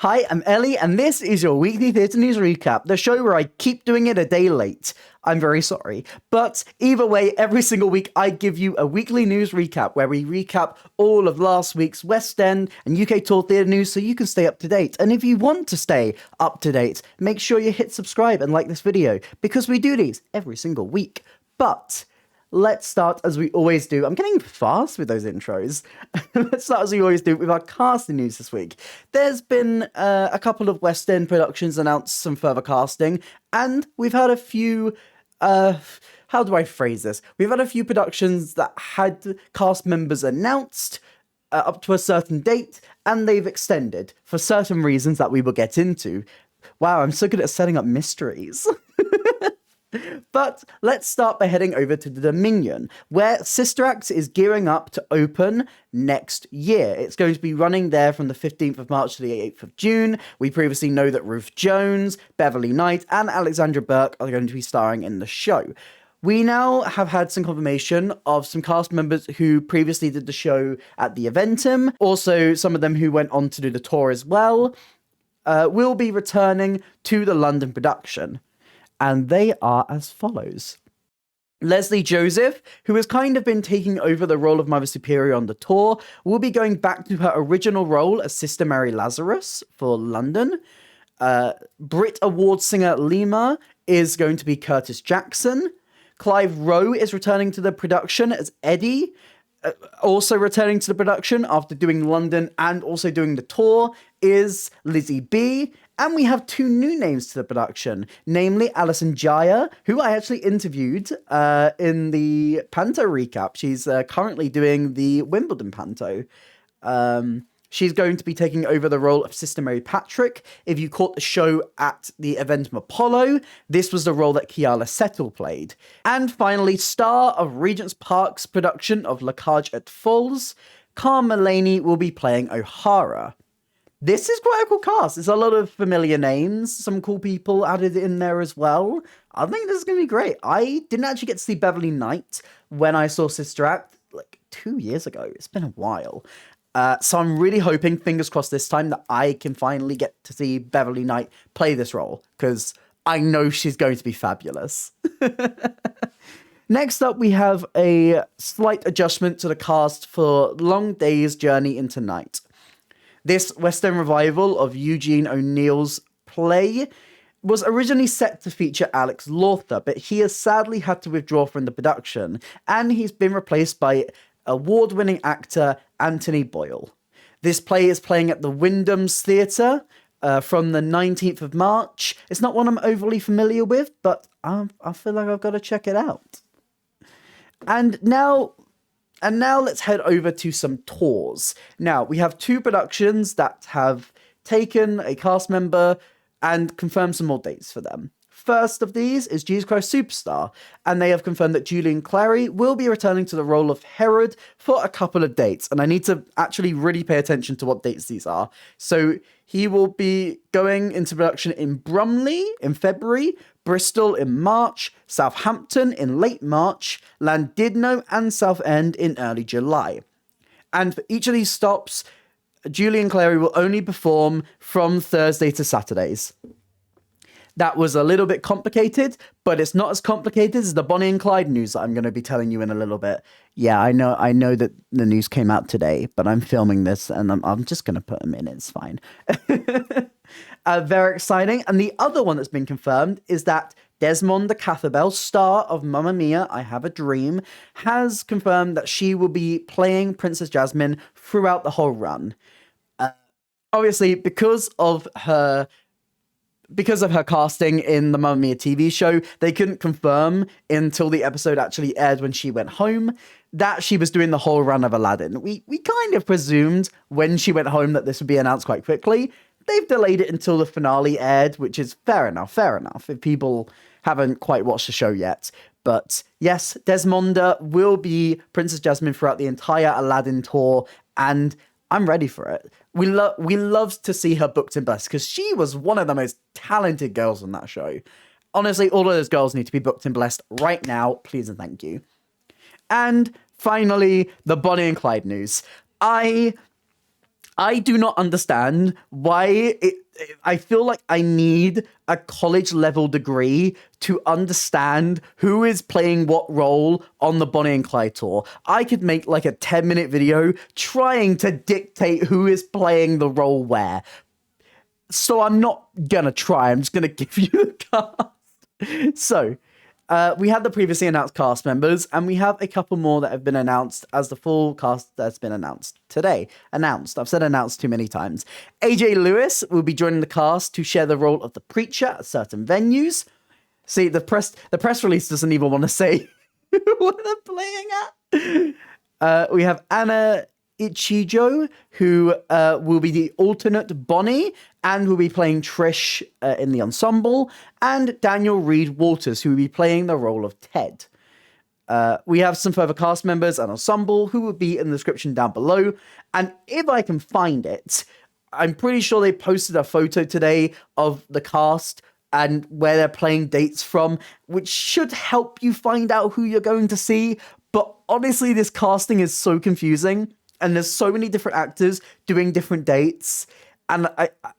Hi, I'm Ellie, and this is your weekly theatre news recap, the show where I keep doing it a day late. I'm very sorry. But either way, every single week I give you a weekly news recap where we recap all of last week's West End and UK Tour theatre news so you can stay up to date. And if you want to stay up to date, make sure you hit subscribe and like this video, because we do these every single week. But let's start as we always do. I'm getting fast with those intros. Let's start as we always do with our casting news this week. There's been a couple of West End productions announce some further casting, and we've had a few, how do I phrase this? We've had a few productions that had cast members announced up to a certain date, and they've extended for certain reasons that we will get into. Wow, I'm so good at setting up mysteries. But let's start by heading over to the Dominion, where Sister Act is gearing up to open next year. It's going to be running there from the 15th of March to the 8th of June. We previously know that Ruth Jones, Beverly Knight, and Alexandra Burke are going to be starring in the show. We now have had some confirmation of some cast members who previously did the show at the Eventim, also some of them who went on to do the tour as well, will be returning to the London production. And they are as follows. Leslie Joseph, who has kind of been taking over the role of Mother Superior on the tour, will be going back to her original role as Sister Mary Lazarus for London. Brit Award singer Lima is going to be Curtis Jackson. Clive Rowe is returning to the production as Eddie, also returning to the production after doing London and also doing the tour is Lizzie B. And we have two new names to the production, namely Alison Jaya, who I actually interviewed in the Panto recap. She's currently doing the Wimbledon Panto. She's going to be taking over the role of Sister Mary Patrick. If you caught the show at the Eventim Apollo, this was the role that Kiala Settle played. And finally, star of Regent's Park's production of La Cage et Falls, Carl Mullaney will be playing O'Hara. This is quite a cool cast. There's a lot of familiar names, some cool people added in there as well. I think this is going to be great. I didn't actually get to see Beverly Knight when I saw Sister Act like 2 years ago. It's been a while. So I'm really hoping, fingers crossed this time, that I can finally get to see Beverly Knight play this role, because I know she's going to be fabulous. Next up, we have a slight adjustment to the cast for Long Day's Journey into Night. This West End revival of Eugene O'Neill's play was originally set to feature Alex Lawther, but he has sadly had to withdraw from the production, and he's been replaced by award-winning actor Anthony Boyle. This play is playing at the Wyndham's Theatre from the 19th of March. It's not one I'm overly familiar with, but I feel like I've got to check it out. And now let's head over to some tours. Now, we have two productions that have taken a cast member and confirmed some more dates for them. First of these is Jesus Christ Superstar, and they have confirmed that Julian Clary will be returning to the role of Herod for a couple of dates, and I need to actually really pay attention to what dates these are. So he will be going into production in Bromley in February, Bristol in March, Southampton in late March, Llandudno and Southend in early July. And for each of these stops, Julian Clary will only perform from Thursday to Saturdays. That was a little bit complicated, but it's not as complicated as the Bonnie and Clyde news that I'm going to be telling you in a little bit. Yeah, I know that the news came out today, but I'm filming this and I'm just going to put them in. It's fine. Very exciting. And the other one that's been confirmed is that Desmond the Cathabel, star of Mamma Mia, I Have a Dream, has confirmed that she will be playing Princess Jasmine throughout the whole run. Obviously, because of her casting in the Mamma Mia TV show, they couldn't confirm until the episode actually aired when she went home that she was doing the whole run of Aladdin. We kind of presumed when she went home that this would be announced quite quickly. They've delayed it until the finale aired, which is fair enough, if people haven't quite watched the show yet. But yes, Desmonda will be Princess Jasmine throughout the entire Aladdin tour, and I'm ready for it. We love to see her booked and blessed, because she was one of the most talented girls on that show. Honestly, all of those girls need to be booked and blessed right now, please and thank you. And finally, the Bonnie and Clyde news. I I do not understand why I feel like I need a college level degree to understand who is playing what role on the Bonnie and Clyde tour. I could make like a 10-minute video trying to dictate who is playing the role where. So I'm not gonna try. I'm just gonna give you the cast. So, we had the previously announced cast members, and we have a couple more that have been announced as the full cast that's been announced today. Announced. I've said announced too many times. AJ Lewis will be joining the cast to share the role of the preacher at certain venues. See, the press release doesn't even want to say what they're playing at. We have Anna Ichijo, who will be the alternate Bonnie and will be playing Trish in the ensemble, and Daniel Reed Walters, who will be playing the role of Ted. We have some further cast members and ensemble who will be in the description down below, and if I can find it, I'm pretty sure they posted a photo today of the cast and where they're playing dates from, which should help you find out who you're going to see, but honestly, this casting is so confusing. And there's so many different actors doing different dates. And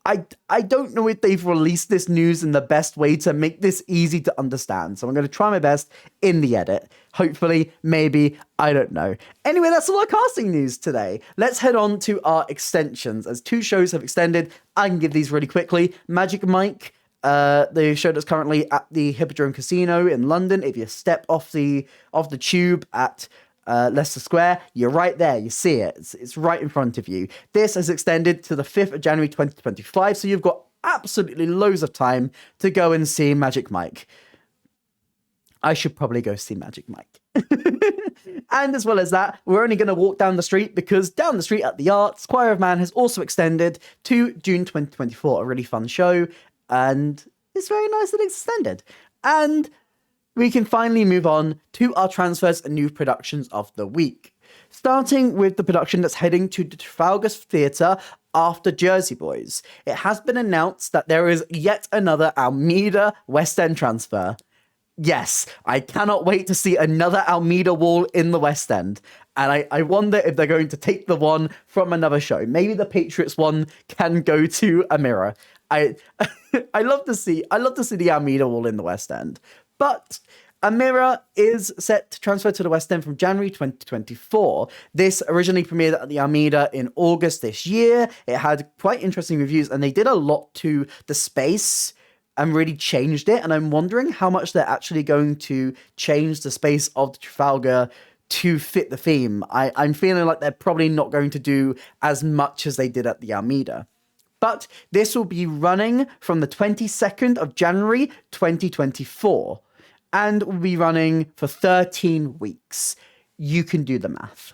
I don't know if they've released this news in the best way to make this easy to understand. So I'm going to try my best in the edit. Hopefully, maybe, I don't know. Anyway, that's all our casting news today. Let's head on to our extensions. As 2 shows have extended, I can give these really quickly. Magic Mike, the show that's currently at the Hippodrome Casino in London. If you step off the tube at Leicester Square, you're right there, you see it, it's right in front of you. This has extended to the 5th of January 2025, so you've got absolutely loads of time to go and see Magic Mike. I should probably go see Magic Mike. And as well as that, we're only going to walk down the street, because down the street at the Arts, Choir of Man has also extended to June 2024, a really fun show, and it's very nice that it's extended. And we can finally move on to our transfers and new productions of the week. Starting with the production that's heading to the Trafalgar Theatre after Jersey Boys. It has been announced that there is yet another Almeida West End transfer. Yes, I cannot wait to see another Almeida wall in the West End. And I wonder if they're going to take the one from another show. Maybe the Patriots one can go to a mirror. I love to see the Almeida wall in the West End. But Amira is set to transfer to the West End from January 2024. This originally premiered at the Almeida in August this year. It had quite interesting reviews, and they did a lot to the space and really changed it. And I'm wondering how much they're actually going to change the space of the Trafalgar to fit the theme. I'm feeling like they're probably not going to do as much as they did at the Almeida. But this will be running from the 22nd of January 2024. And will be running for 13 weeks. You can do the math.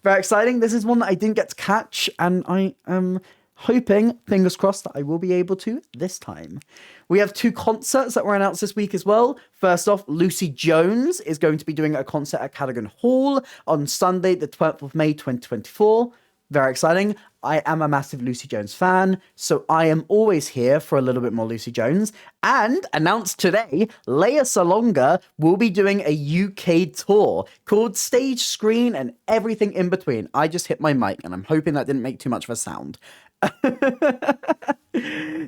Very exciting. This is one that I didn't get to catch, and I am hoping, fingers crossed, that I will be able to this time. We have 2 concerts that were announced this week as well. First off, Lucy Jones is going to be doing a concert at Cadogan Hall on Sunday, the 12th of May, 2024. Very exciting. I am a massive Lucy Jones fan, so I am always here for a little bit more Lucy Jones. And announced today, Lea Salonga will be doing a UK tour called Stage, Screen, and Everything in Between. I just hit my mic, and I'm hoping that didn't make too much of a sound.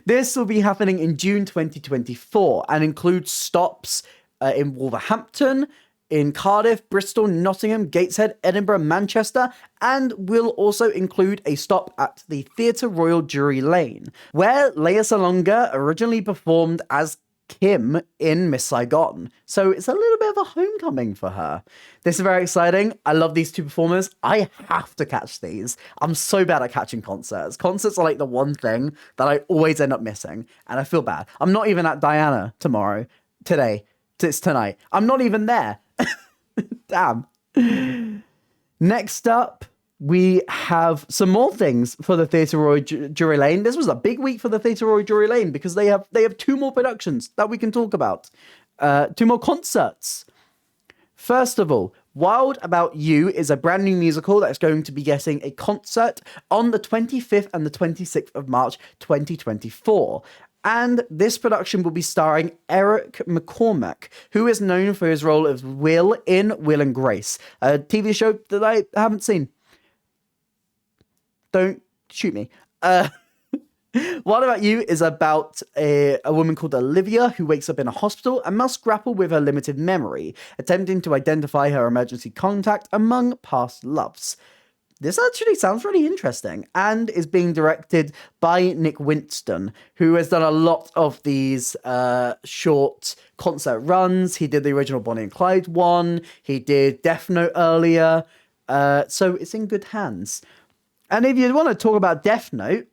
This will be happening in June 2024 and includes stops in Wolverhampton, in Cardiff, Bristol, Nottingham, Gateshead, Edinburgh, Manchester, and will also include a stop at the Theatre Royal Drury Lane, where Lea Salonga originally performed as Kim in Miss Saigon. So it's a little bit of a homecoming for her. This is very exciting. I love these 2 performers. I have to catch these. I'm so bad at catching concerts. Concerts are like the one thing that I always end up missing, and I feel bad. I'm not even at Diana today. It's tonight. I'm not even there. Damn. Next up, we have some more things for the Theatre Royal Drury Lane. This was a big week for the Theatre Royal Drury Lane because they have 2 more productions that we can talk about. 2 more concerts. First of all, Wild About You is a brand new musical that's going to be getting a concert on the 25th and the 26th of March 2024. And this production will be starring Eric McCormack, who is known for his role as Will in Will and Grace, a TV show that I haven't seen. Don't shoot me. What About You is about a woman called Olivia who wakes up in a hospital and must grapple with her limited memory, attempting to identify her emergency contact among past loves. This actually sounds really interesting and is being directed by Nick Winston, who has done a lot of these short concert runs. He did the original Bonnie and Clyde one. He did Death Note earlier. So it's in good hands. And if you want to talk about Death Note,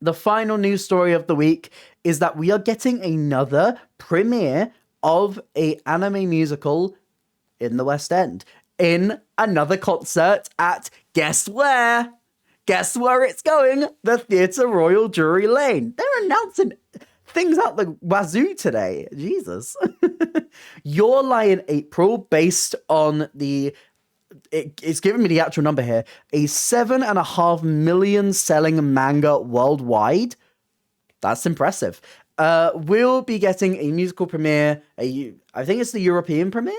the final news story of the week is that we are getting another premiere of an anime musical in the West End, in another concert at, guess where? Guess where it's going? The Theatre Royal Drury Lane. They're announcing things out the wazoo today. Jesus. Your Lie in April, based on the... It's giving me the actual number here. A 7.5 million selling manga worldwide. That's impressive. We'll be getting a musical premiere. I think it's the European premiere,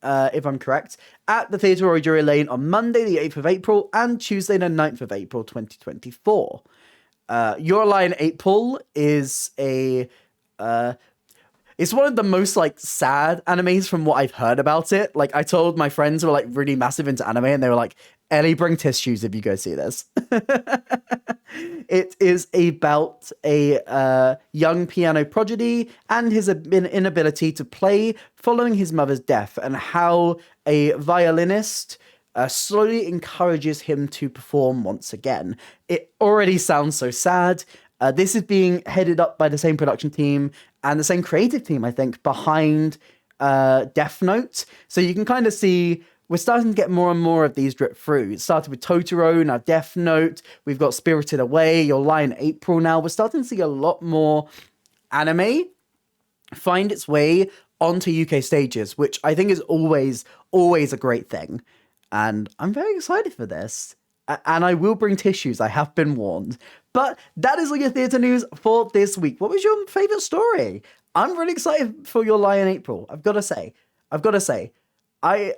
if I'm correct, at the Theatre Royal Drury Lane on Monday, the 8th of April, and Tuesday, the 9th of April, 2024. Your Lie in April is it's one of the most, like, sad animes from what I've heard about it. Like, I told my friends who were, like, really massive into anime, and they were like, Ellie, bring tissues if you go see this. It is about a young piano prodigy and his inability to play following his mother's death, and how a violinist slowly encourages him to perform once again. It already sounds so sad. This is being headed up by the same production team and the same creative team, I think, behind Death Note. So you can kind of see we're starting to get more and more of these drip through. It started with Totoro, now Death Note. We've got Spirited Away, Your Lie in April now. We're starting to see a lot more anime find its way onto UK stages, which I think is always a great thing. And I'm very excited for this. And I will bring tissues, I have been warned. But that is all your theatre news for this week. What was your favourite story? I'm really excited for Your Lie in April. I've got to say. I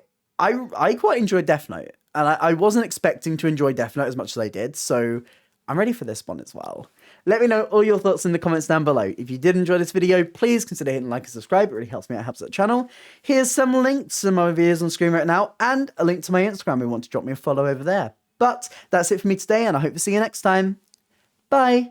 quite enjoyed Death Note. And I wasn't expecting to enjoy Death Note as much as I did. So I'm ready for this one as well. Let me know all your thoughts in the comments down below. If you did enjoy this video, please consider hitting like and subscribe. It really helps me out, helps the channel. Here's some links to my videos on screen right now. And a link to my Instagram if you want to drop me a follow over there. But that's it for me today, and I hope to see you next time. Bye.